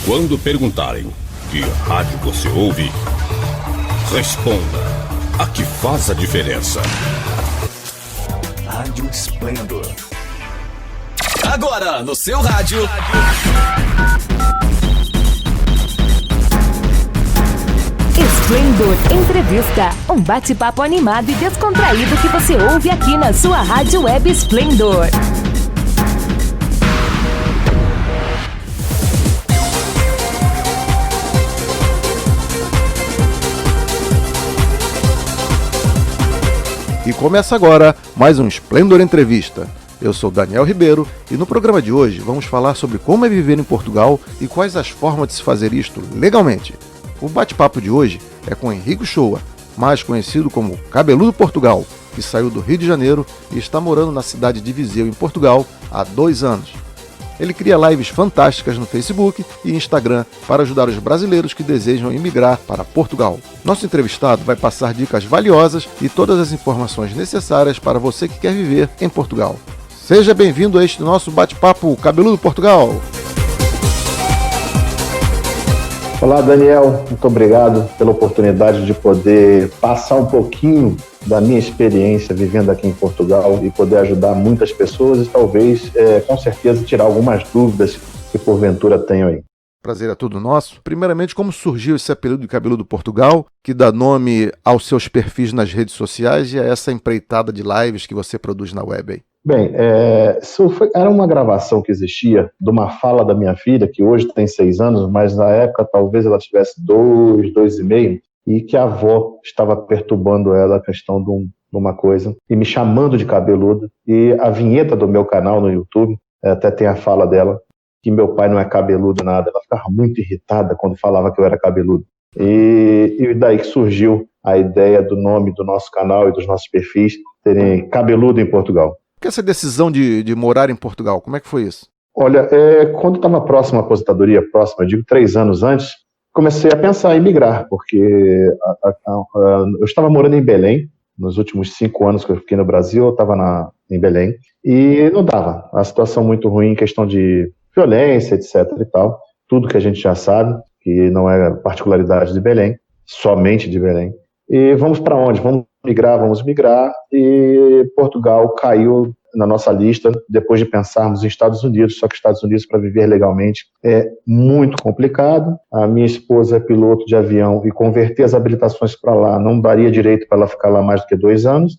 Quando perguntarem que rádio você ouve, responda a que faz a diferença. Rádio Esplendor. Agora no seu rádio. Esplendor Entrevista, um bate-papo animado e descontraído que você ouve aqui na sua rádio web Esplendor. E começa agora mais um Esplendor Entrevista. Eu sou Daniel Ribeiro e no programa de hoje vamos falar sobre como é viver em Portugal e quais as formas de se fazer isto legalmente. O bate-papo de hoje é com Henrique Shoa, mais conhecido como Cabeludo Portugal, que saiu do Rio de Janeiro e está morando na cidade de Viseu, em Portugal, há 2 anos. Ele cria lives fantásticas no Facebook e Instagram para ajudar os brasileiros que desejam emigrar para Portugal. Nosso entrevistado vai passar dicas valiosas e todas as informações necessárias para você que quer viver em Portugal. Seja bem-vindo a este nosso bate-papo Cabeludo Portugal. Olá, Daniel. Muito obrigado pela oportunidade de poder passar um pouquinho da minha experiência vivendo aqui em Portugal e poder ajudar muitas pessoas e talvez, com certeza, tirar algumas dúvidas que porventura tenham aí. Prazer é todo nosso. Primeiramente, como surgiu esse apelido de Cabeludo Portugal, que dá nome aos seus perfis nas redes sociais e a essa empreitada de lives que você produz na web aí? Bem, era uma gravação que existia de uma fala da minha filha, que hoje tem 6 anos, mas na época talvez ela tivesse 2,5, e que a avó estava perturbando ela a questão de uma coisa, e me chamando de cabeludo, e a vinheta do meu canal no YouTube, até tem a fala dela, que meu pai não é cabeludo nada, ela ficava muito irritada quando falava que eu era cabeludo. E daí que surgiu a ideia do nome do nosso canal e dos nossos perfis terem Cabeludo em Portugal. Por que essa decisão de morar em Portugal? Como é que foi isso? Olha, quando estava próximo à aposentadoria, eu digo 3 anos antes, comecei a pensar em migrar, porque eu estava morando em Belém, nos últimos 5 anos que eu fiquei no Brasil, eu estava em Belém, e não dava, a situação muito ruim em questão de violência, etc. e tal, tudo que a gente já sabe, que não é particularidade de Belém, somente de Belém. E vamos para onde? Vamos migrar, e Portugal caiu na nossa lista depois de pensarmos em Estados Unidos, só que Estados Unidos para viver legalmente é muito complicado. A minha esposa é piloto de avião e converter as habilitações para lá não daria direito para ela ficar lá mais do que 2 anos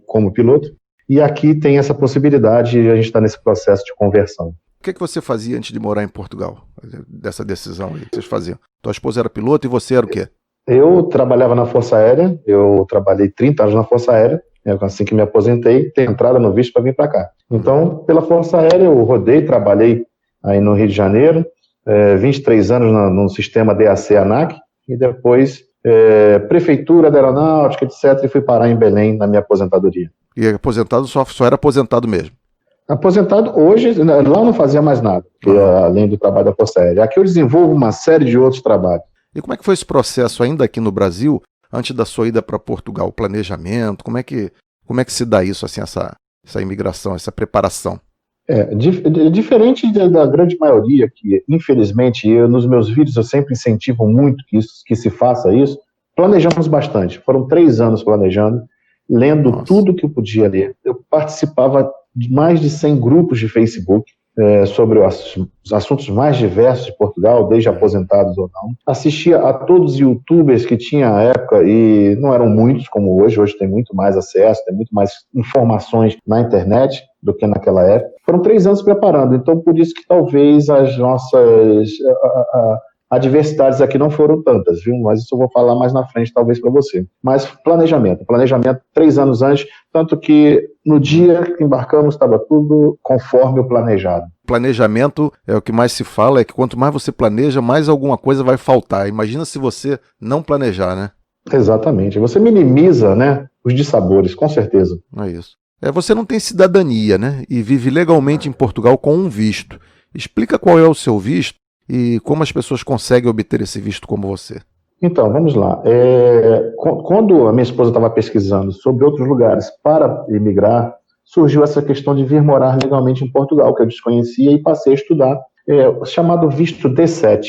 como piloto, e aqui tem essa possibilidade e a gente está nesse processo de conversão. O que você fazia antes de morar em Portugal, dessa decisão aí que vocês faziam? Tua esposa era piloto e você era o quê? Eu trabalhava na Força Aérea, eu trabalhei 30 anos na Força Aérea, assim que me aposentei, tenho entrada no visto para vir para cá. Então, pela Força Aérea, eu rodei, trabalhei aí no Rio de Janeiro, 23 anos no sistema DAC-ANAC, e depois Prefeitura da Aeronáutica, etc., e fui parar em Belém na minha aposentadoria. E aposentado só era aposentado mesmo? Aposentado hoje, lá não fazia mais nada, além do trabalho da Força Aérea. Aqui eu desenvolvo uma série de outros trabalhos. E como é que foi esse processo ainda aqui no Brasil, antes da sua ida para Portugal? O planejamento, como é que se dá isso, assim, essa imigração, essa preparação? Diferente da grande maioria, que infelizmente nos meus vídeos eu sempre incentivo muito que se faça isso, planejamos bastante. Foram 3 anos planejando, lendo tudo que eu podia ler. Eu participava de mais de 100 grupos de Facebook, sobre os assuntos mais diversos de Portugal, desde aposentados ou não. Assistia a todos os youtubers que tinha à época, e não eram muitos como hoje tem muito mais acesso, tem muito mais informações na internet do que naquela época. Foram 3 anos preparando, então por isso que talvez as nossas adversidades aqui não foram tantas, viu? Mas isso eu vou falar mais na frente, talvez, para você. Mas planejamento 3 anos antes, tanto que no dia que embarcamos estava tudo conforme o planejado. Planejamento é o que mais se fala, é que quanto mais você planeja, mais alguma coisa vai faltar. Imagina se você não planejar, né? Exatamente. Você minimiza, né, os dissabores, com certeza. É isso. Você não tem cidadania, né? E vive legalmente em Portugal com um visto. Explica qual é o seu visto e como as pessoas conseguem obter esse visto como você. Então, vamos lá. Quando a minha esposa estava pesquisando sobre outros lugares para imigrar, surgiu essa questão de vir morar legalmente em Portugal, que eu desconhecia, e passei a estudar, chamado visto D7.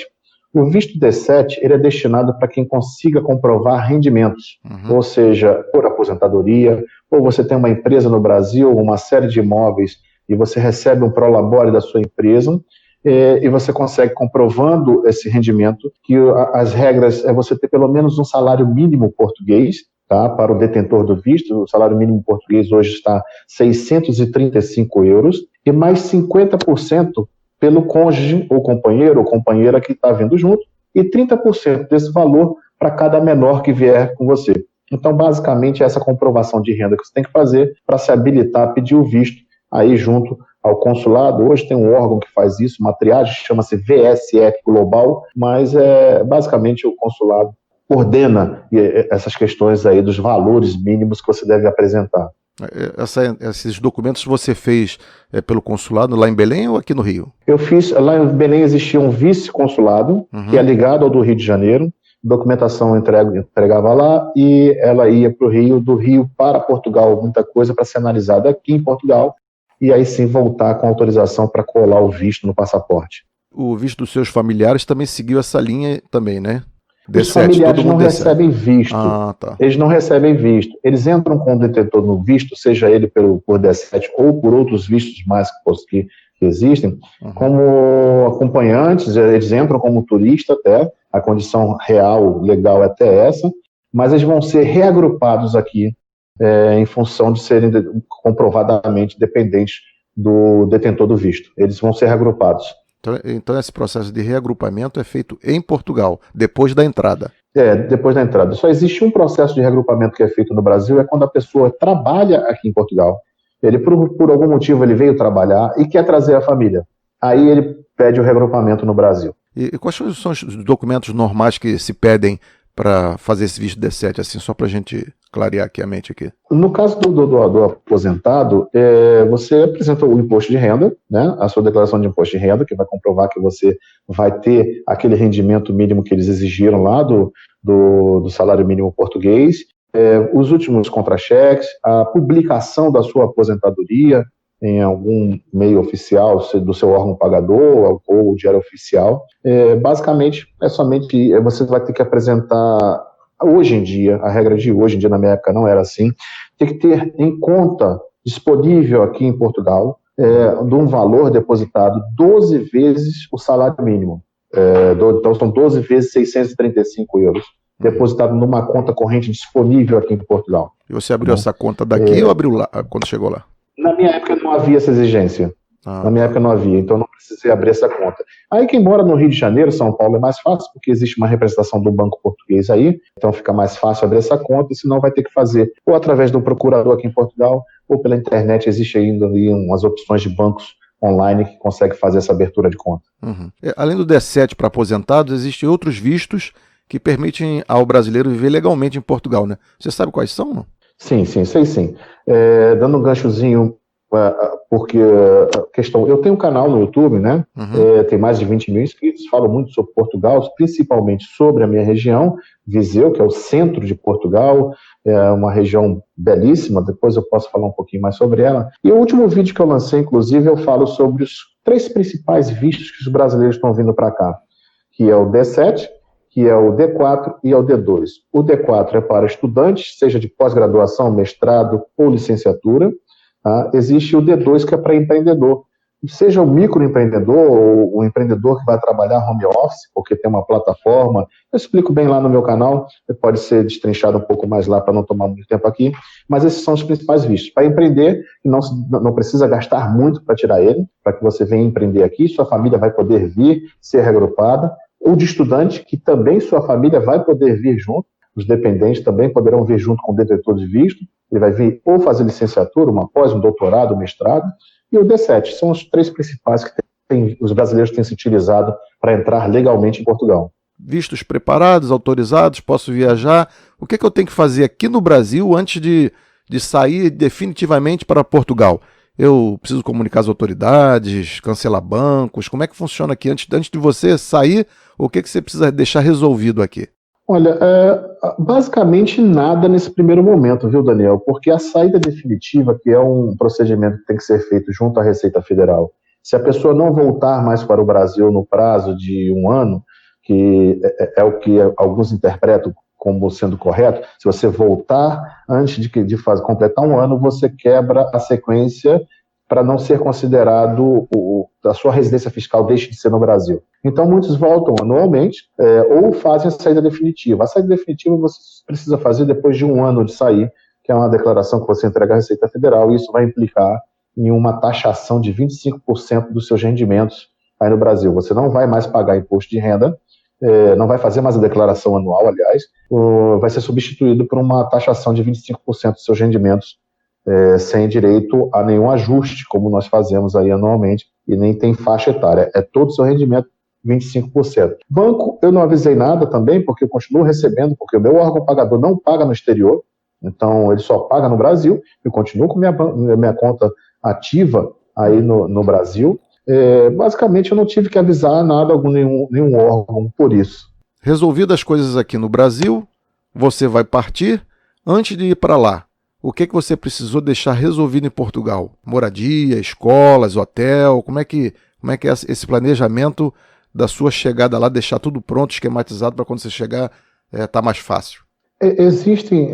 O visto D7 ele é destinado para quem consiga comprovar rendimentos, ou seja, por aposentadoria, ou você tem uma empresa no Brasil, uma série de imóveis, e você recebe um prolabore da sua empresa, e você consegue, comprovando esse rendimento, que as regras é você ter pelo menos um salário mínimo português, tá, para o detentor do visto. O salário mínimo português hoje está €635, e mais 50% pelo cônjuge ou companheiro ou companheira que está vindo junto, e 30% desse valor para cada menor que vier com você. Então, basicamente, essa comprovação de renda que você tem que fazer para se habilitar a pedir o visto aí junto ao consulado. Hoje tem um órgão que faz isso, uma triagem, chama-se VSF Global, mas basicamente o consulado coordena essas questões aí dos valores mínimos que você deve apresentar. Esses documentos você fez pelo consulado lá em Belém ou aqui no Rio? Eu fiz, lá em Belém existia um vice-consulado, que é ligado ao do Rio de Janeiro. Documentação entregava lá e ela ia para o Rio, do Rio para Portugal, muita coisa para ser analisada aqui em Portugal, e aí sim voltar com autorização para colar o visto no passaporte. O visto dos seus familiares também seguiu essa linha também, né? Os familiares não recebem visto. Tá. Eles não recebem visto. Eles entram com o detentor no visto, seja ele por D7 ou por outros vistos mais que existem, como acompanhantes. Eles entram como turista até, a condição real, legal é até essa, mas eles vão ser reagrupados aqui em função de serem comprovadamente dependentes do detentor do visto. Eles vão ser reagrupados. Então esse processo de reagrupamento é feito em Portugal, depois da entrada. Depois da entrada. Só existe um processo de reagrupamento que é feito no Brasil, é quando a pessoa trabalha aqui em Portugal. Ele, por algum motivo, ele veio trabalhar e quer trazer a família. Aí ele pede o reagrupamento no Brasil. E quais são os documentos normais que se pedem para fazer esse visto D7, assim, só para a gente clarear aqui a mente aqui? No caso do aposentado, você apresenta o imposto de renda, né, a sua declaração de imposto de renda, que vai comprovar que você vai ter aquele rendimento mínimo que eles exigiram lá do salário mínimo português, os últimos contra-cheques, a publicação da sua aposentadoria em algum meio oficial do seu órgão pagador ou o diário oficial. Basicamente, somente você vai ter que apresentar, hoje em dia, a regra de hoje em dia, na minha época não era assim, tem que ter em conta disponível aqui em Portugal de um valor depositado 12 vezes o salário mínimo. Então são 12 vezes €635, depositado numa conta corrente disponível aqui em Portugal. E você abriu essa conta daqui ou abriu lá, quando chegou lá? Na minha época não havia essa exigência. Na minha época não havia, então não precisei abrir essa conta. Aí quem mora no Rio de Janeiro, São Paulo, é mais fácil, porque existe uma representação do Banco Português aí, então fica mais fácil abrir essa conta, e senão vai ter que fazer ou através do procurador aqui em Portugal, ou pela internet. Existe ainda ali umas opções de bancos online que consegue fazer essa abertura de conta. Além do D7 para aposentados, existem outros vistos que permitem ao brasileiro viver legalmente em Portugal, né? Você sabe quais são, não? Sim, sei sim. Dando um ganchozinho, porque eu tenho um canal no YouTube, né? Tem mais de 20 mil inscritos, falo muito sobre Portugal, principalmente sobre a minha região, Viseu, que é o centro de Portugal, é uma região belíssima, depois eu posso falar um pouquinho mais sobre ela. E o último vídeo que eu lancei, inclusive, eu falo sobre os 3 principais vistos que os brasileiros estão vindo para cá, que é o D7, que é o D4 e é o D2. O D4 é para estudantes, seja de pós-graduação, mestrado ou licenciatura. Tá? Existe o D2, que é para empreendedor. Seja o microempreendedor ou o empreendedor que vai trabalhar home office, porque tem uma plataforma. Eu explico bem lá no meu canal, pode ser destrinchado um pouco mais lá para não tomar muito tempo aqui, mas esses são os principais vistos. Para empreender, não precisa gastar muito para tirar ele, para que você venha empreender aqui, sua família vai poder vir, ser reagrupada. Ou de estudante, que também sua família vai poder vir junto, os dependentes também poderão vir junto com o detentor de visto, ele vai vir ou fazer licenciatura, uma pós, um doutorado, um mestrado, e o D7, são os 3 principais que os brasileiros têm se utilizado para entrar legalmente em Portugal. Vistos preparados, autorizados, posso viajar, o que eu tenho que fazer aqui no Brasil antes de sair definitivamente para Portugal? Eu preciso comunicar as autoridades, cancelar bancos, como é que funciona aqui? Antes de você sair, o que você precisa deixar resolvido aqui? Olha, basicamente nada nesse primeiro momento, viu, Daniel? Porque a saída definitiva, que é um procedimento que tem que ser feito junto à Receita Federal, se a pessoa não voltar mais para o Brasil no prazo de 1 ano, que é o que alguns interpretam como sendo correto. Se você voltar antes de completar um ano, você quebra a sequência para não ser considerado a sua residência fiscal deixe de ser no Brasil. Então, muitos voltam anualmente ou fazem a saída definitiva. A saída definitiva você precisa fazer depois de um ano de sair, que é uma declaração que você entrega à Receita Federal, e isso vai implicar em uma taxação de 25% dos seus rendimentos aí no Brasil. Você não vai mais pagar imposto de renda, não vai fazer mais a declaração anual, aliás, vai ser substituído por uma taxação de 25% dos seus rendimentos, sem direito a nenhum ajuste, como nós fazemos aí anualmente, e nem tem faixa etária. É todo o seu rendimento, 25%. Banco, eu não avisei nada também, porque eu continuo recebendo, porque o meu órgão pagador não paga no exterior, então ele só paga no Brasil, eu continuo com minha conta ativa aí no Brasil. Basicamente eu não tive que avisar nada, nenhum órgão por isso. Resolvidas as coisas aqui no Brasil, você vai partir. Antes de ir para lá, o que você precisou deixar resolvido em Portugal? Moradia, escolas, hotel, como é que é esse planejamento da sua chegada lá, deixar tudo pronto, esquematizado, para quando você chegar, tá mais fácil? Existem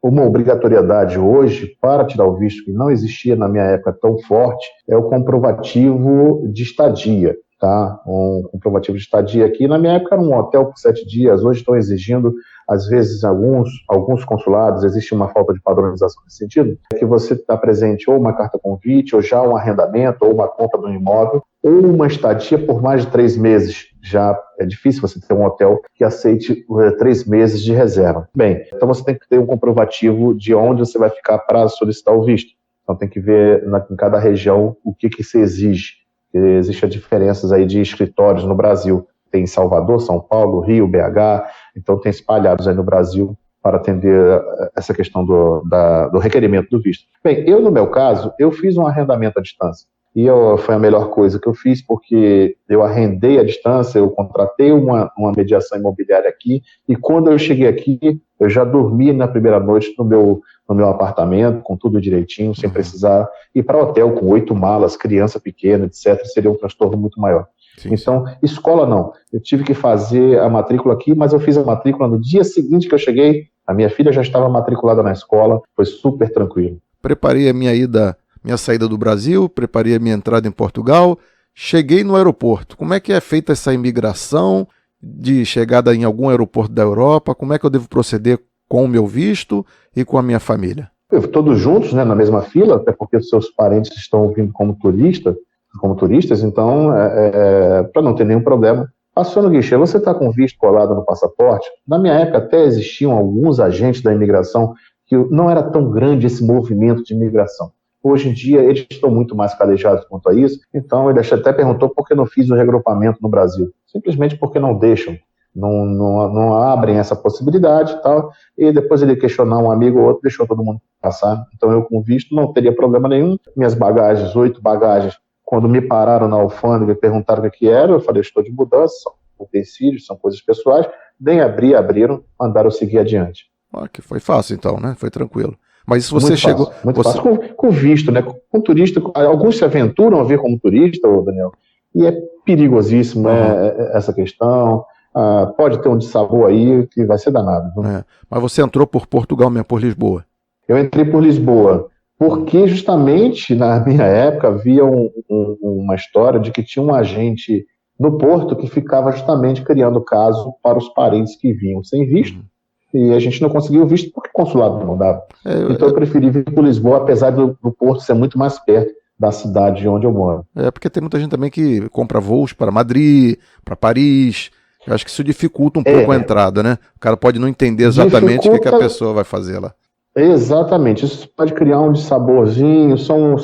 uma obrigatoriedade hoje para tirar o visto, que não existia na minha época tão forte, é o comprovativo de estadia. Tá? Um comprovativo de estadia aqui, na minha época era um hotel por 7 dias, hoje estão exigindo, às vezes, alguns consulados, existe uma falta de padronização nesse sentido, que você está presente ou uma carta convite, ou já um arrendamento, ou uma compra do imóvel, ou uma estadia por mais de 3 meses. Já é difícil você ter um hotel que aceite 3 meses de reserva. Bem, então você tem que ter um comprovativo de onde você vai ficar para solicitar o visto. Então tem que ver em cada região o que se exige. Existem diferenças aí de escritórios no Brasil. Tem em Salvador, São Paulo, Rio, BH, então tem espalhados aí no Brasil para atender essa questão do requerimento do visto. Bem, eu no meu caso, eu fiz um arrendamento à distância. E foi a melhor coisa que eu fiz, porque eu arrendei à distância, eu contratei uma mediação imobiliária aqui, e quando eu cheguei aqui, eu já dormi na primeira noite no meu apartamento, com tudo direitinho, sem precisar ir para hotel com 8 malas, criança pequena, etc. Seria um transtorno muito maior. Sim. Então, escola não. Eu tive que fazer a matrícula aqui, mas eu fiz a matrícula no dia seguinte que eu cheguei, a minha filha já estava matriculada na escola, foi super tranquilo. Preparei a minha saída do Brasil, preparei a minha entrada em Portugal, cheguei no aeroporto. Como é que é feita essa imigração de chegada em algum aeroporto da Europa? Como é que eu devo proceder com o meu visto e com a minha família? Todos juntos, né, na mesma fila, até porque os seus parentes estão vindo como turistas, então, para não ter nenhum problema. Passou no guichê, você está com visto colado no passaporte? Na minha época até existiam alguns agentes da imigração que não era tão grande esse movimento de imigração. Hoje em dia, eles estão muito mais calejados quanto a isso, então ele até perguntou por que não fiz o regrupamento no Brasil. Simplesmente porque não deixam, não abrem essa possibilidade e tal, e depois ele questionar um amigo ou outro, deixou todo mundo passar. Então eu com visto não teria problema nenhum. Minhas bagagens, 8 bagagens, quando me pararam na alfândega e perguntaram o que era, eu falei, estou de mudança, são utensílios, são coisas pessoais, nem abriram, mandaram eu seguir adiante. Que foi fácil então, né? Foi tranquilo. Mas se você muito chegou... Fácil, muito fácil. Com visto, né? Com turista, alguns se aventuram a vir como turista, Daniel, e é perigosíssimo essa questão. Pode ter um dissabor aí que vai ser danado. Mas você entrou por Portugal mesmo, por Lisboa? Eu entrei por Lisboa, porque justamente na minha época havia uma história de que tinha um agente no Porto que ficava justamente criando caso para os parentes que vinham sem visto. E a gente não conseguiu visto porque o consulado não dava. Então eu preferi vir por Lisboa, apesar do Porto ser muito mais perto da cidade onde eu moro. Porque tem muita gente também que compra voos para Madrid, para Paris. Eu acho que isso dificulta um pouco a entrada, né? O cara pode não entender exatamente o que a pessoa vai fazer lá. Exatamente, isso pode criar um dissaborozinho, são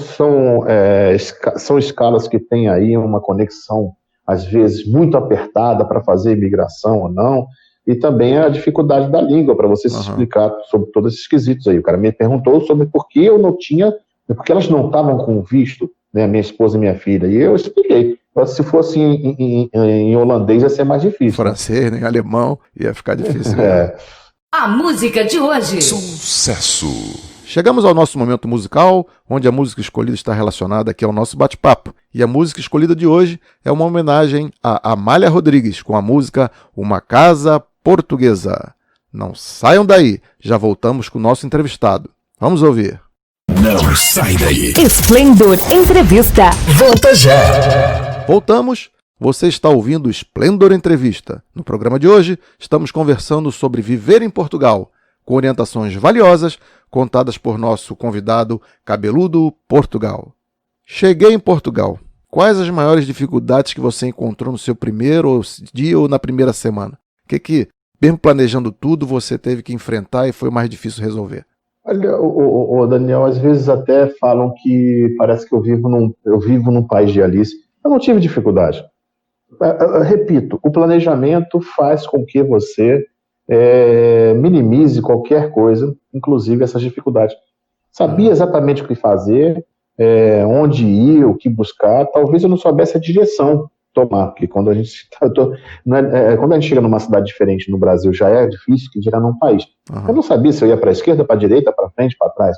escalas que têm aí uma conexão, às vezes, muito apertada para fazer imigração ou não, e também a dificuldade da língua, para você se explicar sobre todos esses quesitos aí. O cara me perguntou sobre por que eu não tinha, porque elas não estavam com visto, né, minha esposa e minha filha, e eu expliquei. Se fosse em holandês ia ser mais difícil. Francês, né? Em alemão, ia ficar difícil. A música de hoje. Sucesso. Chegamos ao nosso momento musical, onde a música escolhida está relacionada aqui ao nosso bate-papo. E a música escolhida de hoje é uma homenagem a Amália Rodrigues, com a música Uma Casa Portuguesa. Não saiam daí, já voltamos com o nosso entrevistado. Vamos ouvir. Não sai daí. Esplendor Entrevista. Volta já. Voltamos. Você está ouvindo Esplendor Entrevista. No programa de hoje, estamos conversando sobre viver em Portugal, com orientações valiosas contadas por nosso convidado Cabeludo Portugal. Cheguei em Portugal. Quais as maiores dificuldades que você encontrou no seu primeiro dia ou na primeira semana? O que, mesmo planejando tudo, você teve que enfrentar e foi mais difícil resolver? Olha, Daniel, às vezes até falam que parece que eu vivo num país de Alice. Eu não tive dificuldade. Eu repito, o planejamento faz com que você minimize qualquer coisa, inclusive essas dificuldades. Sabia exatamente o que fazer, onde ir, o que buscar. Talvez eu não soubesse a direção tomar, porque quando a gente chega numa cidade diferente no Brasil já é difícil, que dirá num país. Uhum. Eu não sabia se eu ia para a esquerda, para a direita, para frente, para trás.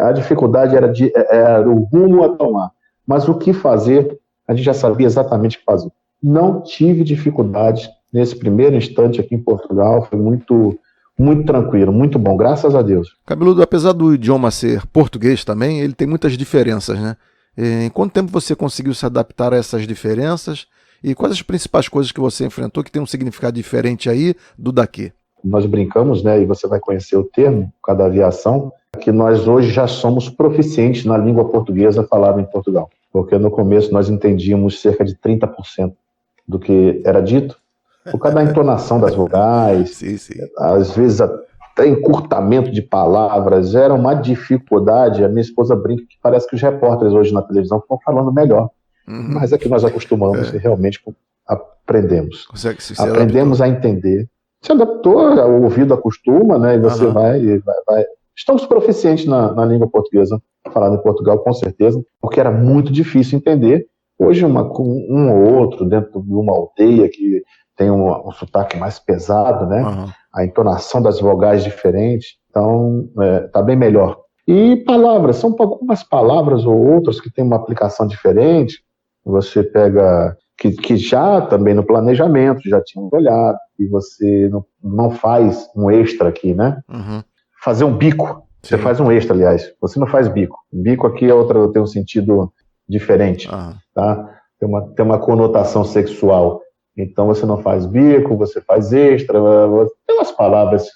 A dificuldade era o rumo a tomar. Mas o que fazer, a gente já sabia exatamente o que fazer. Não tive dificuldades nesse primeiro instante aqui em Portugal, foi muito, muito tranquilo, muito bom, graças a Deus. Cabeludo, apesar do idioma ser português também, ele tem muitas diferenças, né? Em quanto tempo você conseguiu se adaptar a essas diferenças? E quais as principais coisas que você enfrentou que tem um significado diferente aí do daqui? Nós brincamos, né, e você vai conhecer o termo, cada aviação, que nós hoje já somos proficientes na língua portuguesa falada em Portugal. Porque no começo nós entendíamos cerca de 30% do que era dito, por causa da entonação das vogais, Sim. às vezes até encurtamento de palavras, era uma dificuldade. A minha esposa brinca que parece que os repórteres hoje na televisão estão falando melhor, mas é que nós acostumamos e realmente aprendemos. Aprendemos a entender. Se adaptou, o ouvido acostuma, né, e você vai. Estamos proficientes na língua portuguesa, falada em Portugal, com certeza, porque era muito difícil entender. Hoje, um ou outro, dentro de uma aldeia que tem um sotaque mais pesado, né? A entonação das vogais diferente, então está bem melhor. E palavras, são algumas palavras ou outras que têm uma aplicação diferente. Você pega, que já também no planejamento, já tínhamos olhado, e você não faz um extra aqui, né? Fazer um bico, você faz um extra, aliás, você não faz bico. Bico aqui tem um sentido diferente, tá? Tem uma conotação sexual. Então você não faz bico, você faz extra, tem umas palavras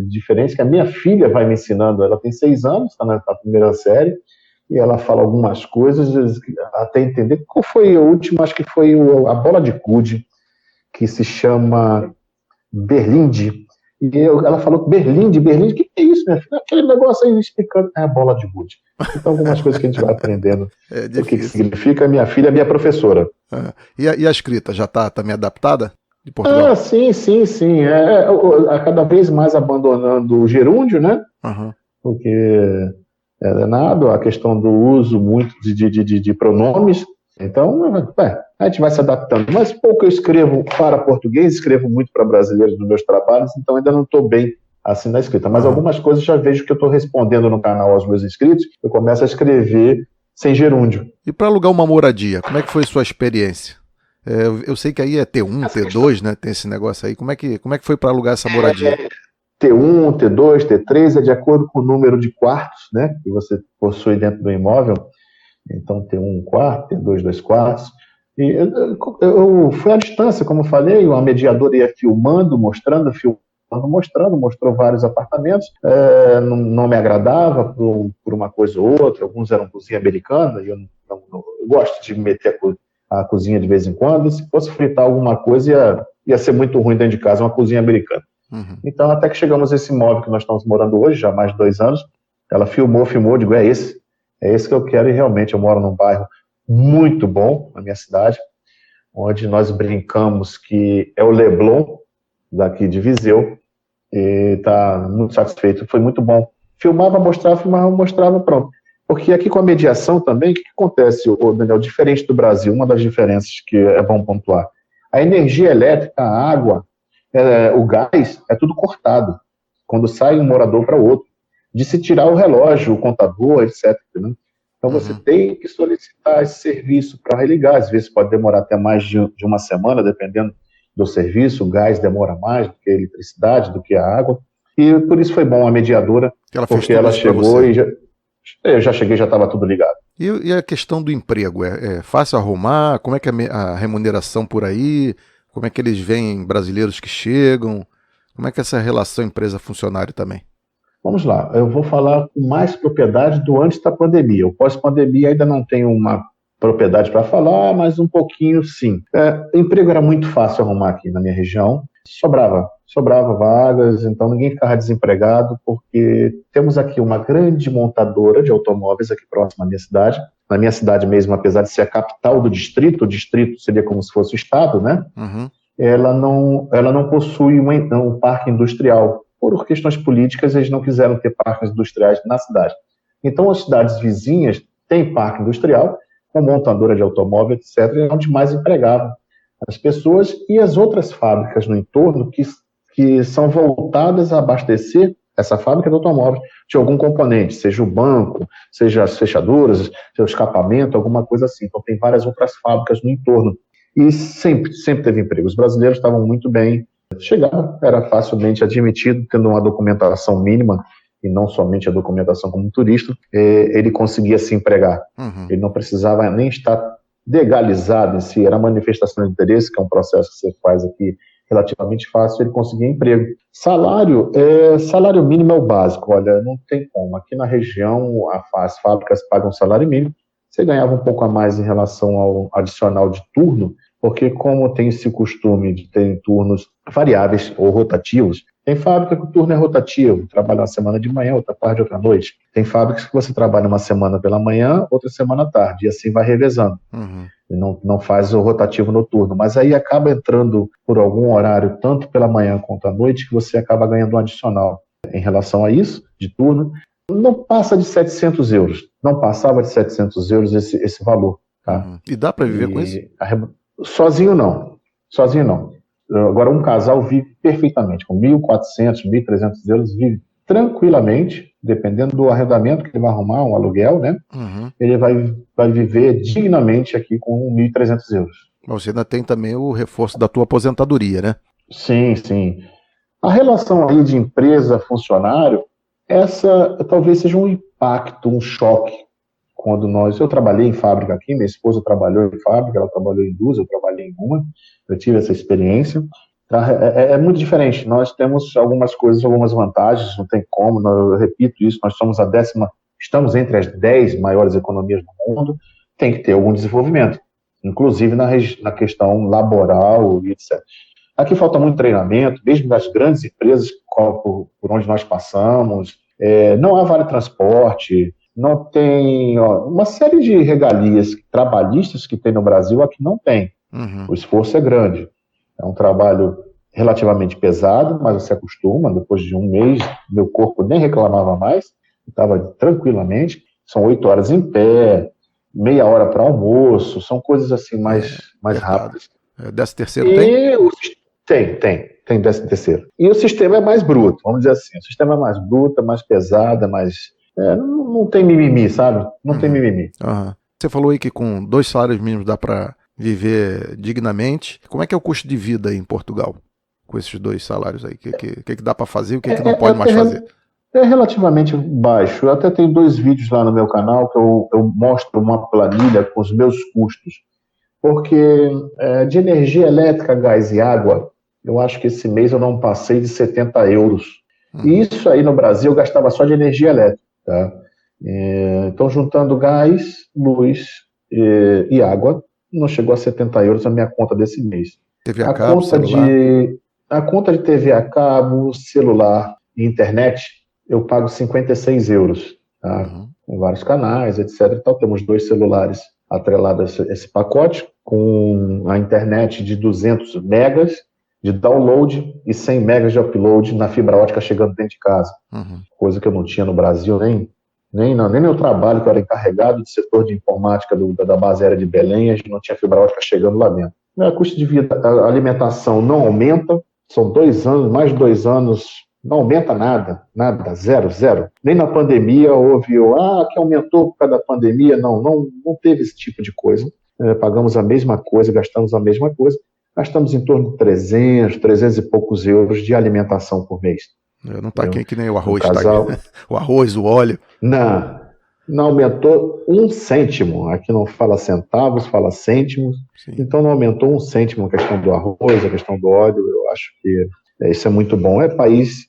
diferentes que a minha filha vai me ensinando. Ela tem 6 anos, está na primeira série, e ela fala algumas coisas até entender. Qual foi o último? Acho que foi a bola de gude, que se chama berlinde. E ela falou berlinde, o que é isso, minha filha? Aquele negócio aí explicando, é a bola de gude. Então algumas coisas que a gente vai aprendendo. O que significa. Minha filha é minha professora. E a escrita já está também adaptada de Portugal? Sim. Cada vez mais abandonando o gerúndio, né? Porque é danado a questão do uso muito de pronomes. Então, a gente vai se adaptando. Mas pouco eu escrevo para português, escrevo muito para brasileiros nos meus trabalhos, então ainda não estou bem assim na escrita. Mas algumas coisas já vejo que eu estou respondendo no canal aos meus inscritos, eu começo a escrever sem gerúndio. E para alugar uma moradia, como é que foi a sua experiência? Eu sei que aí é T1, T2, né? Tem esse negócio aí. Como é que foi para alugar essa moradia? T1, T2, T3 é de acordo com o número de quartos, né, que você possui dentro do imóvel. Então, T1, um quarto, T2, 2 quartos. E eu fui à distância, como eu falei, uma mediadora ia filmando, mostrou vários apartamentos. Não me agradava por uma coisa ou outra. Alguns eram cozinha americana, e eu gosto de meter a cozinha de vez em quando. E se fosse fritar alguma coisa, ia ser muito ruim dentro de casa, uma cozinha americana. Então, até que chegamos a esse imóvel que nós estamos morando hoje, já há mais de 2 anos, ela filmou, digo, é esse que eu quero, e realmente eu moro num bairro muito bom, na minha cidade, onde nós brincamos que é o Leblon, daqui de Viseu, e está muito satisfeito, foi muito bom. Filmava, mostrava, pronto. Porque aqui com a mediação também, o que acontece, Daniel, diferente do Brasil, uma das diferenças que é bom pontuar, a energia elétrica, a água, o gás, é tudo cortado, quando sai um morador para o outro. de se tirar o relógio, o contador, etc. Né? Então você tem que solicitar esse serviço para religar. Às vezes pode demorar até mais de uma semana, dependendo do serviço. O gás demora mais do que a eletricidade, do que a água. E por isso foi bom a mediadora, porque ela chegou e eu já cheguei, já estava tudo ligado. E a questão do emprego? É fácil arrumar? Como é que é a remuneração por aí? Como é que eles veem brasileiros que chegam? Como é que é essa relação empresa-funcionário também? Vamos lá, eu vou falar com mais propriedade do antes da pandemia. O pós-pandemia ainda não tenho uma propriedade para falar, mas um pouquinho sim. Emprego era muito fácil arrumar aqui na minha região. Sobrava vagas, então ninguém ficava desempregado, porque temos aqui uma grande montadora de automóveis aqui próxima à minha cidade. Na minha cidade mesmo, apesar de ser a capital do distrito, o distrito seria como se fosse o estado, né? Ela não possui um parque industrial. Por questões políticas, eles não quiseram ter parques industriais na cidade. Então, as cidades vizinhas têm parque industrial, com montadora de automóvel, etc., é onde mais empregavam as pessoas, e as outras fábricas no entorno que são voltadas a abastecer essa fábrica de automóveis de algum componente, seja o banco, seja as fechaduras, seja o escapamento, alguma coisa assim. Então, tem várias outras fábricas no entorno. E sempre teve emprego. Os brasileiros estavam muito bem. Chegar era facilmente admitido, tendo uma documentação mínima, e não somente a documentação como turista, ele conseguia se empregar. Ele não precisava nem estar legalizado em si, era manifestação de interesse, que é um processo que você faz aqui relativamente fácil, ele conseguia emprego. Salário mínimo é o básico, olha, não tem como. Aqui na região, as fábricas pagam salário mínimo, você ganhava um pouco a mais em relação ao adicional de turno, porque como tem esse costume de ter turnos variáveis ou rotativos, tem fábrica que o turno é rotativo, trabalha uma semana de manhã, outra tarde, outra noite. Tem fábricas que você trabalha uma semana pela manhã, outra semana à tarde, e assim vai revezando. E não faz o rotativo noturno, mas aí acaba entrando por algum horário, tanto pela manhã quanto à noite, que você acaba ganhando um adicional. Em relação a isso, de turno, não passa de 700 euros. Não passava de 700 euros esse valor. Tá? E dá para viver com isso? Sozinho não. Agora, um casal vive perfeitamente, com 1.400, 1.300 euros, vive tranquilamente, dependendo do arrendamento que ele vai arrumar, um aluguel, né? Ele vai viver dignamente aqui com 1.300 euros. Mas você ainda tem também o reforço da tua aposentadoria, né? Sim. A relação aí de empresa-funcionário, essa talvez seja um impacto, um choque. Eu trabalhei em fábrica aqui, minha esposa trabalhou em fábrica, ela trabalhou em duas, eu trabalhei em uma, eu tive essa experiência. É muito diferente, nós temos algumas coisas, algumas vantagens, não tem como, eu repito isso, estamos entre as 10 maiores economias do mundo, tem que ter algum desenvolvimento, inclusive na questão laboral e etc. Aqui falta muito treinamento, mesmo das grandes empresas por onde nós passamos, não há vale transporte, não tem uma série de regalias trabalhistas que tem no Brasil, aqui não tem. O esforço é grande. É um trabalho relativamente pesado, mas você acostuma. Depois de um mês, meu corpo nem reclamava mais, estava tranquilamente. São 8 horas em pé, meia hora para almoço, são coisas assim mais rápidas. 13º tem? Tem 13º. E o sistema é mais bruto, vamos dizer assim. O sistema é mais bruto, é mais pesado, é mais... não tem mimimi, sabe? Não tem mimimi. Você falou aí que com 2 salários mínimos dá para viver dignamente. Como é que é o custo de vida aí em Portugal? Com esses 2 salários aí? O que dá para fazer e o que não pode mais fazer? É relativamente baixo. Eu até tenho 2 vídeos lá no meu canal que eu mostro uma planilha com os meus custos. Porque de energia elétrica, gás e água, eu acho que esse mês eu não passei de 70 euros. E isso aí no Brasil eu gastava só de energia elétrica. Tá? Então, juntando gás, luz e água, não chegou a 70 euros a minha conta desse mês. TV a cabo, celular? A conta de TV a cabo, celular e internet, eu pago 56 euros. Tá? Com vários canais, etc. Então, temos 2 celulares atrelados a esse pacote, com a internet de 200 megas de download e 100 megas de upload na fibra ótica chegando dentro de casa. Coisa que eu não tinha no Brasil, nem meu trabalho, que eu era encarregado de setor de informática da base aérea de Belém, a gente não tinha fibra ótica chegando lá dentro. O custo de vida, a alimentação não aumenta, são 2 anos, mais de 2 anos Não aumenta nada, zero, zero. Nem na pandemia houve, que aumentou por causa da pandemia. Não teve esse tipo de coisa. Pagamos a mesma coisa, gastamos a mesma coisa. Gastamos em torno de 300 e poucos euros de alimentação por mês. Não está aqui que nem o arroz, casal, tá aqui. O arroz, o óleo. Não aumentou um cêntimo. Aqui não fala centavos, fala cêntimos. Sim. Então não aumentou um cêntimo a questão do arroz, a questão do óleo. Eu acho que isso é muito bom. É país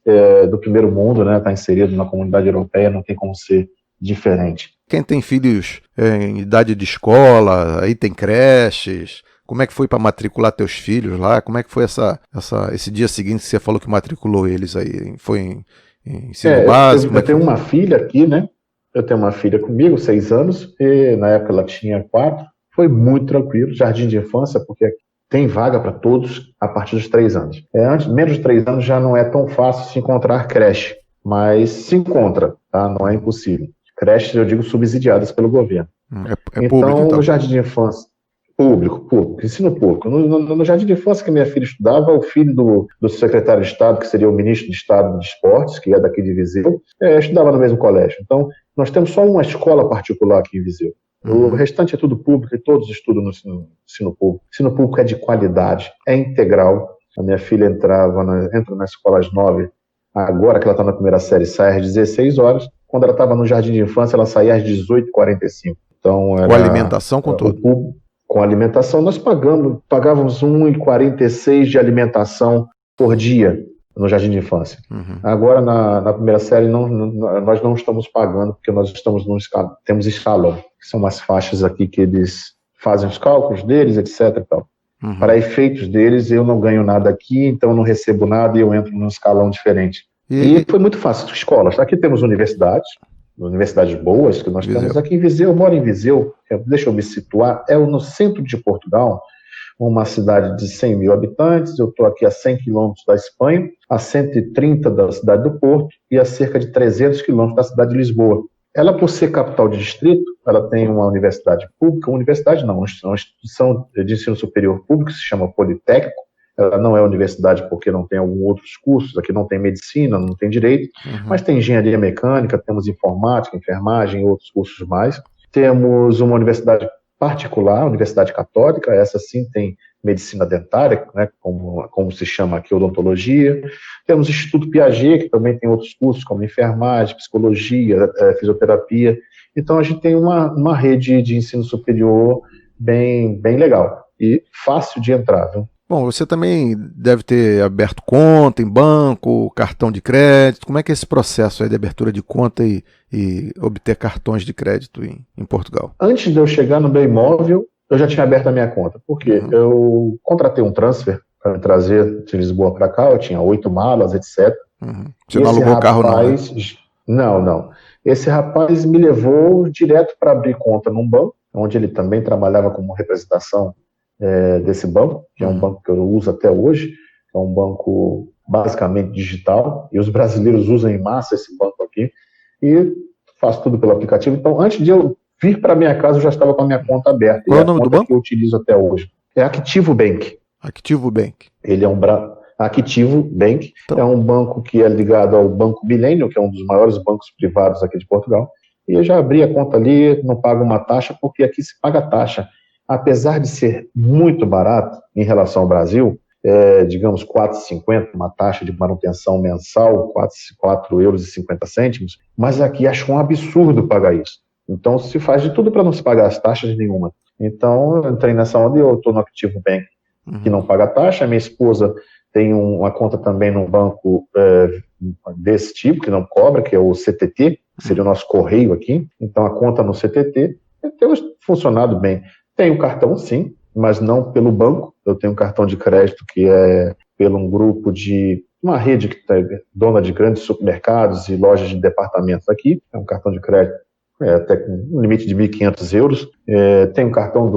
do primeiro mundo, né? Está inserido na comunidade europeia, não tem como ser diferente. Quem tem filhos em idade de escola, aí tem creches. Como é que foi para matricular teus filhos lá? Como é que foi esse dia seguinte que você falou que matriculou eles aí? Foi em ensino básico? Eu tenho uma filha aqui, né? Eu tenho uma filha comigo, 6 anos, e na época ela tinha 4. Foi muito tranquilo, jardim de infância, porque tem vaga para todos a partir dos 3 anos. Menos de 3 anos já não é tão fácil se encontrar creche, mas se encontra, tá? Não é impossível. Creches, eu digo, subsidiadas pelo governo. É público, então. No jardim de infância, público, ensino público. No jardim de infância que minha filha estudava, o filho do secretário de Estado, que seria o ministro de Estado de Esportes, que é daqui de Viseu, estudava no mesmo colégio. Então, nós temos só uma escola particular aqui em Viseu. O restante é tudo público e todos estudam no ensino público. O ensino público é de qualidade, é integral. A minha filha entra na escola às 9, agora que ela está na primeira série, sai às 16 horas. Quando ela estava no jardim de infância, ela saía às 18h45. Então, com alimentação, com tudo? Com alimentação, nós pagávamos 1,46 de alimentação por dia no jardim de infância. Agora, na primeira série, nós não estamos pagando, porque nós temos escalão, que são umas faixas aqui que eles fazem os cálculos deles, etc. E tal. Para efeitos deles, eu não ganho nada aqui, então eu não recebo nada e eu entro num escalão diferente. E foi muito fácil. Escolas. Aqui temos universidades boas que nós temos aqui em Viseu. Eu moro em Viseu, deixa eu me situar, no centro de Portugal, uma cidade de 100 mil habitantes. Eu estou aqui a 100 quilômetros da Espanha, a 130 da cidade do Porto e a cerca de 300 quilômetros da cidade de Lisboa. Ela, por ser capital de distrito, ela tem uma universidade pública, uma instituição de ensino superior público, que se chama Politécnico. Ela não é universidade porque não tem alguns outros cursos, aqui não tem medicina, não tem direito, mas tem engenharia mecânica, temos informática, enfermagem e outros cursos mais. Temos uma universidade particular, Universidade Católica, essa sim tem medicina dentária, né, como se chama aqui, odontologia. Temos o Instituto Piaget, que também tem outros cursos, como enfermagem, psicologia, fisioterapia. Então, a gente tem uma rede de ensino superior bem legal e fácil de entrar, viu? Bom, você também deve ter aberto conta em banco, cartão de crédito. Como é que é esse processo aí de abertura de conta e obter cartões de crédito em Portugal? Antes de eu chegar no bem imóvel, eu já tinha aberto a minha conta. Porque eu contratei um transfer para me trazer de Lisboa para cá, eu tinha 8 malas, etc. Você não alugou o carro, não, né? Não. Esse rapaz me levou direto para abrir conta num banco, onde ele também trabalhava como representação desse banco, que é um banco que eu uso até hoje, é um banco basicamente digital, e os brasileiros usam em massa esse banco aqui, e faço tudo pelo aplicativo. Então, antes de eu vir para minha casa, eu já estava com a minha conta aberta. Qual é o nome do banco? Que eu utilizo até hoje. É Activo Bank. Activo Bank. Ele é Activo Bank, então, é um banco que é ligado ao Banco Millennium, que é um dos maiores bancos privados aqui de Portugal, e eu já abri a conta ali, não pago uma taxa, porque aqui se paga taxa. Apesar de ser muito barato em relação ao Brasil, digamos R$ 4,50, uma taxa de manutenção mensal, R$ 4,50 €, mas aqui acho um absurdo pagar isso. Então se faz de tudo para não se pagar as taxas nenhuma. Então eu entrei nessa onda e eu estou no Activo Bank, que não paga taxa. Minha esposa tem uma conta também num banco desse tipo, que não cobra, que é o CTT, que seria o nosso correio aqui. Então a conta no CTT tem funcionado bem. Tenho cartão, sim, mas não pelo banco. Eu tenho um cartão de crédito que é pelo um grupo de uma rede que é dona de grandes supermercados e lojas de departamentos aqui. É um cartão de crédito até com um limite de 1.500 euros. Tem um cartão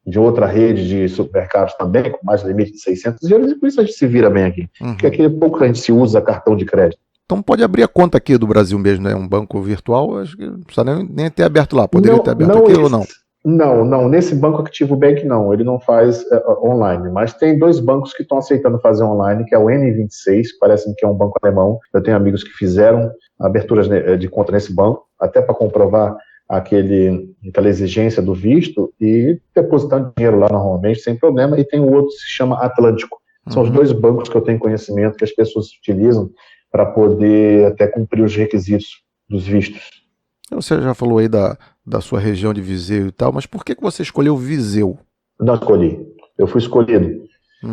de outra rede de supermercados também, com mais limite de 600 euros, e por isso a gente se vira bem aqui. Porque aqui é pouco que a gente se usa cartão de crédito. Então pode abrir a conta aqui do Brasil mesmo, né? Um banco virtual, acho que não precisa nem ter aberto lá. Poderia ter aberto aqui ou não? Não, nesse banco Activo Bank não, ele não faz online, mas tem 2 bancos que estão aceitando fazer online, que é o N26, parece que é um banco alemão. Eu tenho amigos que fizeram aberturas de conta nesse banco, até para comprovar aquela exigência do visto e depositando dinheiro lá normalmente, sem problema. E tem o outro que se chama Atlântico. São os 2 bancos que eu tenho conhecimento que as pessoas utilizam para poder até cumprir os requisitos dos vistos. Você já falou aí da sua região de Viseu e tal, mas por que você escolheu Viseu? Não escolhi, eu fui escolhido.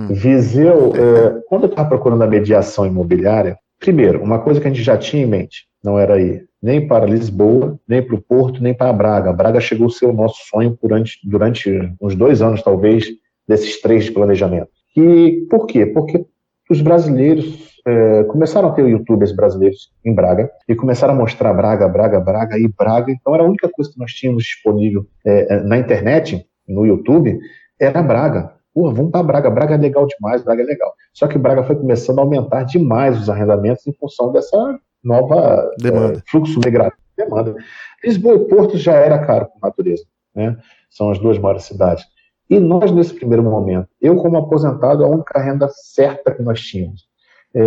Viseu, quando eu estava procurando a mediação imobiliária, primeiro, uma coisa que a gente já tinha em mente, não era ir nem para Lisboa, nem para o Porto, nem para Braga. Braga chegou a ser o nosso sonho durante uns 2 anos, talvez, desses 3 de planejamento. E por quê? Porque os brasileiros começaram a ter youtubers brasileiros em Braga e começaram a mostrar Braga. Então era a única coisa que nós tínhamos disponível na internet, no YouTube, era Braga. Vamos para Braga. Braga é legal demais, Braga é legal. Só que Braga foi começando a aumentar demais os arrendamentos em função dessa nova fluxo migratório. Demanda. Lisboa e Porto já era caro por natureza, né? São as 2 maiores cidades. E nós, nesse primeiro momento, eu como aposentado, a única renda certa que nós tínhamos.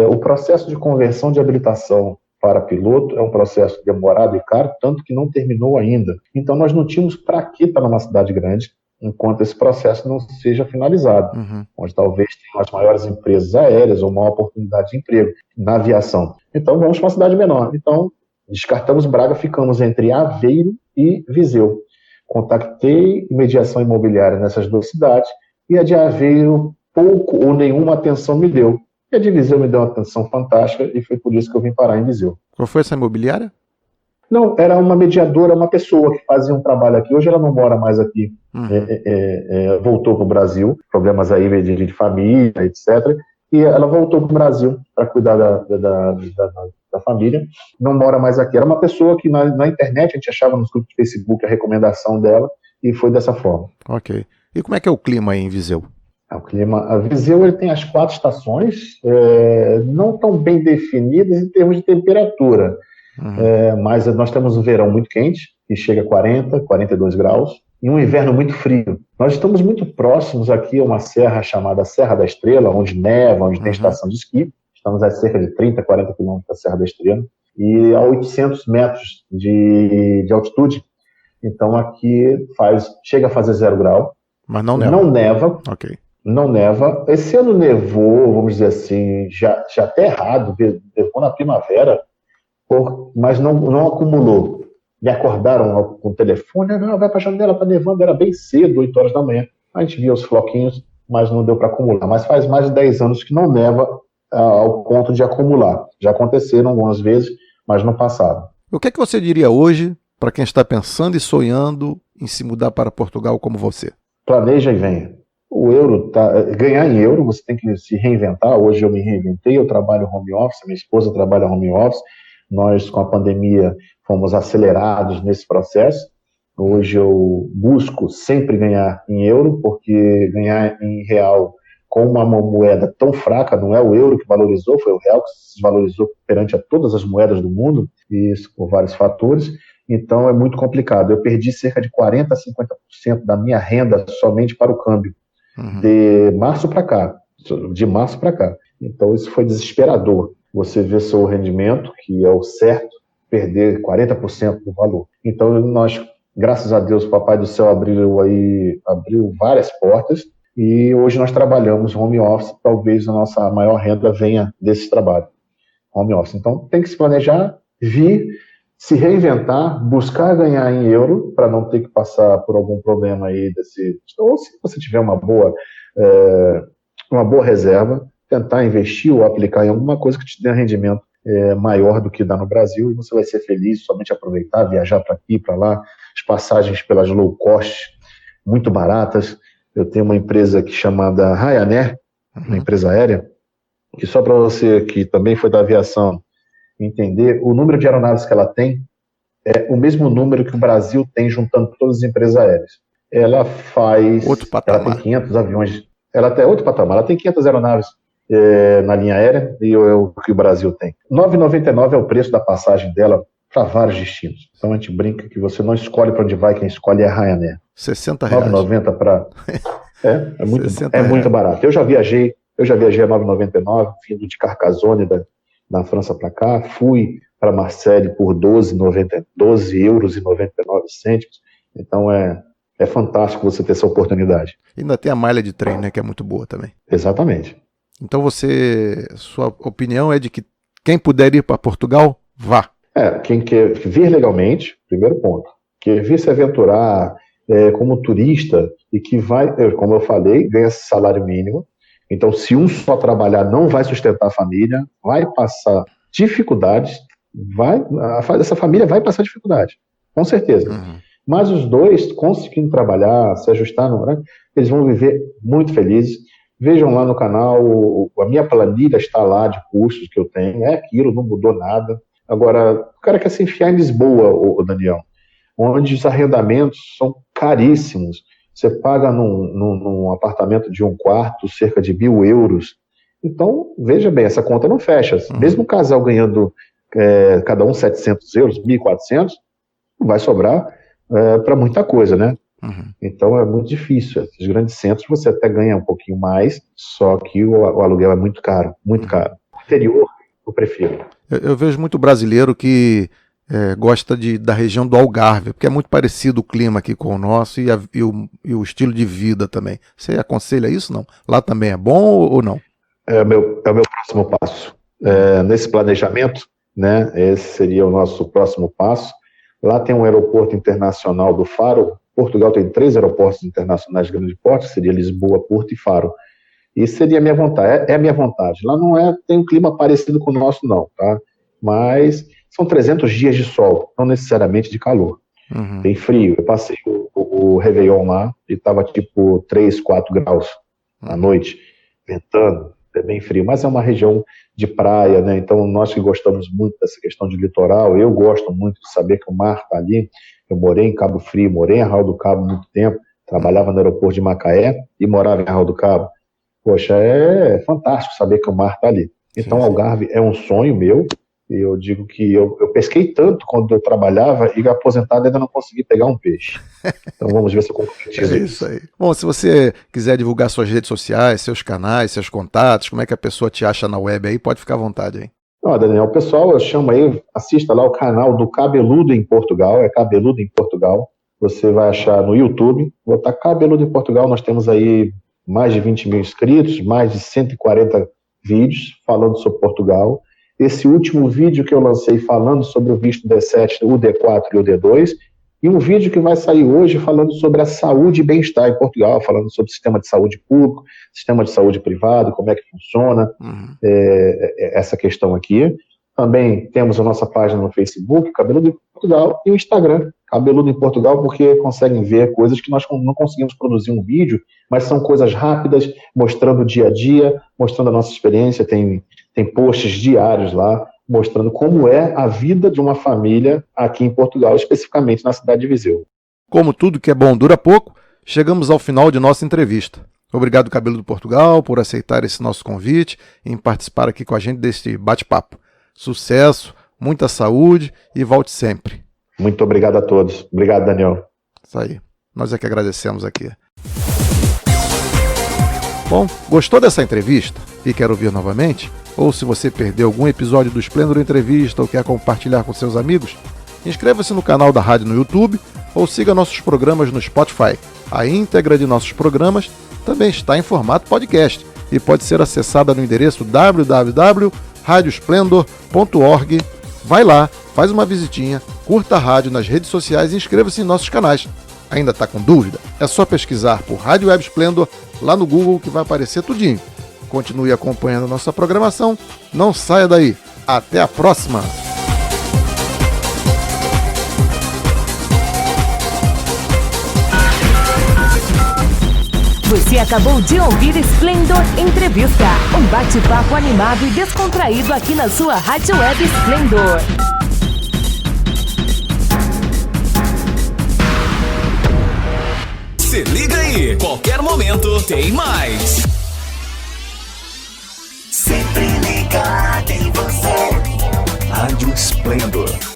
O processo de conversão de habilitação para piloto é um processo demorado e caro, tanto que não terminou ainda. Então nós não tínhamos para que estar numa cidade grande, enquanto esse processo não seja finalizado, onde talvez tenham as maiores empresas aéreas ou uma oportunidade de emprego na aviação. Então vamos para uma cidade menor. Então descartamos Braga, ficamos entre Aveiro e Viseu. Contactei mediação imobiliária nessas 2 cidades e a de Aveiro pouco ou nenhuma atenção me deu. E a de Viseu me deu uma atenção fantástica e foi por isso que eu vim parar em Viseu. Qual foi essa imobiliária? Não, era uma mediadora, uma pessoa que fazia um trabalho aqui. Hoje ela não mora mais aqui. Voltou para o Brasil, problemas aí de família, etc. E ela voltou para o Brasil para cuidar da família. Não mora mais aqui. Era uma pessoa que na internet a gente achava nos grupos de Facebook a recomendação dela e foi dessa forma. Ok. E como é que é o clima aí em Viseu? A Viseu ele tem as 4 estações, não tão bem definidas em termos de temperatura. Mas nós temos um verão muito quente, que chega a 40, 42 graus, e um inverno muito frio. Nós estamos muito próximos aqui a uma serra chamada Serra da Estrela, onde neva, onde tem estação de esqui. Estamos a cerca de 30, 40 quilômetros da Serra da Estrela, e a 800 metros de altitude. Então aqui chega a fazer 0 grau. Mas não neva. Não neva. Ok. Não neva. Esse ano nevou, vamos dizer assim, já até errado, nevou na primavera, mas não acumulou. Me acordaram com o telefone, não, vai para a janela, está nevando, era bem cedo, 8 horas da manhã. A gente via os floquinhos, mas não deu para acumular. Mas faz mais de 10 anos que não neva ao ponto de acumular. Já aconteceram algumas vezes, mas não passaram. O que é que você diria hoje para quem está pensando e sonhando em se mudar para Portugal como você? Planeja e venha. O euro, ganhar em euro, você tem que se reinventar. Hoje eu me reinventei, eu trabalho home office, minha esposa trabalha home office. Nós, com a pandemia, fomos acelerados nesse processo. Hoje eu busco sempre ganhar em euro, porque ganhar em real com uma moeda tão fraca, não é o euro que valorizou, foi o real que se valorizou perante a todas as moedas do mundo, e isso por vários fatores. Então é muito complicado. Eu perdi cerca de 40% a 50% da minha renda somente para o câmbio, de março para cá. Então isso foi desesperador. Você vê seu rendimento, que é o certo, perder 40% do valor. Então nós, graças a Deus, o Papai do Céu abriu várias portas, e hoje nós trabalhamos home office. Talvez a nossa maior renda venha desse trabalho, home office. Então tem que se planejar, se reinventar, buscar ganhar em euro, para não ter que passar por algum problema aí ou se você tiver uma boa reserva, tentar investir ou aplicar em alguma coisa que te dê um rendimento maior do que dá no Brasil, e você vai ser feliz, somente aproveitar, viajar para aqui, para lá. As passagens pelas low cost, muito baratas. Eu tenho uma empresa chamada Ryanair, uma empresa aérea, que só para você que também foi da aviação entender, o número de aeronaves que ela tem é o mesmo número que o Brasil tem juntando todas as empresas aéreas. Ela outro patamar. Ela tem 500 aviões, ela tem outro patamar, ela tem 500 aeronaves na linha aérea, e é o que o Brasil tem. R$ 9,99 é o preço da passagem dela para vários destinos. Então a gente brinca que você não escolhe para onde vai, quem escolhe é a Ryanair. R$60. 9,90 para... É muito barato. Eu já viajei a 9,99, vindo de Carcassonne, da França para cá. Fui para Marseille por 12,99 euros. Então é fantástico você ter essa oportunidade. Ainda tem a malha de trem, né, que é muito boa também. Exatamente. Então sua opinião é de que quem puder ir para Portugal, vá. Quem quer vir legalmente, primeiro ponto, quer vir se aventurar como turista e que vai, como eu falei, ganha salário mínimo. Então, se um só trabalhar, não vai sustentar a família, vai passar dificuldades, essa família vai passar dificuldade, com certeza. Uhum. Mas os dois, conseguindo trabalhar, se ajustar no horário, eles vão viver muito felizes. Vejam lá no canal, a minha planilha está lá de cursos que eu tenho, é aquilo, não mudou nada. Agora, o cara quer se enfiar em Lisboa, o Daniel, onde os arrendamentos são caríssimos. Você paga num apartamento de um quarto cerca de 1.000 euros. Então, veja bem, essa conta não fecha. Mesmo o casal ganhando cada um 700 euros, 1.400, não vai sobrar para muita coisa, né? Uhum. Então é muito difícil. Esses grandes centros você até ganha um pouquinho mais, só que o aluguel é muito caro, muito caro. O interior eu prefiro. Eu vejo muito brasileiro que gosta da região do Algarve, porque é muito parecido o clima aqui com o nosso e o estilo de vida também. Você aconselha isso, não? Lá também é bom ou não? É o meu próximo passo. Nesse planejamento, né, esse seria o nosso próximo passo. Lá tem um aeroporto internacional do Faro. Portugal tem 3 aeroportos internacionais de grande porte, seria Lisboa, Porto e Faro. E seria a minha vontade, é a minha vontade. Lá não tem um clima parecido com o nosso, não, tá? Mas são 300 dias de sol, não necessariamente de calor. Uhum. Tem frio. Eu passei o Réveillon lá e estava tipo 3, 4 graus à noite, ventando, é bem frio. Mas é uma região de praia, né? Então nós que gostamos muito dessa questão de litoral, eu gosto muito de saber que o mar está ali. Eu morei em Cabo Frio, morei em Arraial do Cabo há muito tempo, trabalhava no aeroporto de Macaé e morava em Arraial do Cabo. Poxa, é fantástico saber que o mar está ali. Então, Algarve é um sonho meu. E eu digo que eu pesquei tanto quando eu trabalhava e aposentado ainda não consegui pegar um peixe. Então vamos ver se eu concretizo isso aí. Bom, se você quiser divulgar suas redes sociais, seus canais, seus contatos, como é que a pessoa te acha na web aí, pode ficar à vontade aí. Daniel, pessoal, eu chamo aí, assista lá o canal do Cabeludo em Portugal, é Cabeludo em Portugal. Você vai achar no YouTube, botar Cabeludo em Portugal, nós temos aí mais de 20 mil inscritos, mais de 140 vídeos falando sobre Portugal. Esse último vídeo que eu lancei falando sobre o visto D7, o D4 e o D2, e um vídeo que vai sair hoje falando sobre a saúde e bem-estar em Portugal, falando sobre o sistema de saúde público, sistema de saúde privado, como é que funciona essa questão aqui. Também temos a nossa página no Facebook, Cabeludo em Portugal, e o Instagram, Cabeludo em Portugal, porque conseguem ver coisas que nós não conseguimos produzir um vídeo, mas são coisas rápidas, mostrando o dia a dia, mostrando a nossa experiência, tem posts diários lá, mostrando como é a vida de uma família aqui em Portugal, especificamente na cidade de Viseu. Como tudo que é bom dura pouco, chegamos ao final de nossa entrevista. Obrigado, Cabeludo Portugal, por aceitar esse nosso convite e em participar aqui com a gente deste bate-papo. Sucesso, muita saúde e volte sempre. Muito obrigado a todos. Obrigado, Daniel. Isso aí. Nós é que agradecemos aqui. Bom, gostou dessa entrevista e quer ouvir novamente? Ou se você perdeu algum episódio do Esplêndido Entrevista ou quer compartilhar com seus amigos, inscreva-se no canal da rádio no YouTube ou siga nossos programas no Spotify. A íntegra de nossos programas também está em formato podcast e pode ser acessada no endereço www.radiosplendor.org. Vai lá, faz uma visitinha, curta a rádio nas redes sociais e inscreva-se em nossos canais. Ainda está com dúvida? É só pesquisar por Rádio Web Esplendor lá no Google que vai aparecer tudinho. Continue acompanhando a nossa programação. Não saia daí. Até a próxima! Você acabou de ouvir Esplendor Entrevista, um bate-papo animado e descontraído aqui na sua Rádio Web Esplendor. Se liga aí, qualquer momento tem mais. Sempre ligado em você. Rádio Esplendor.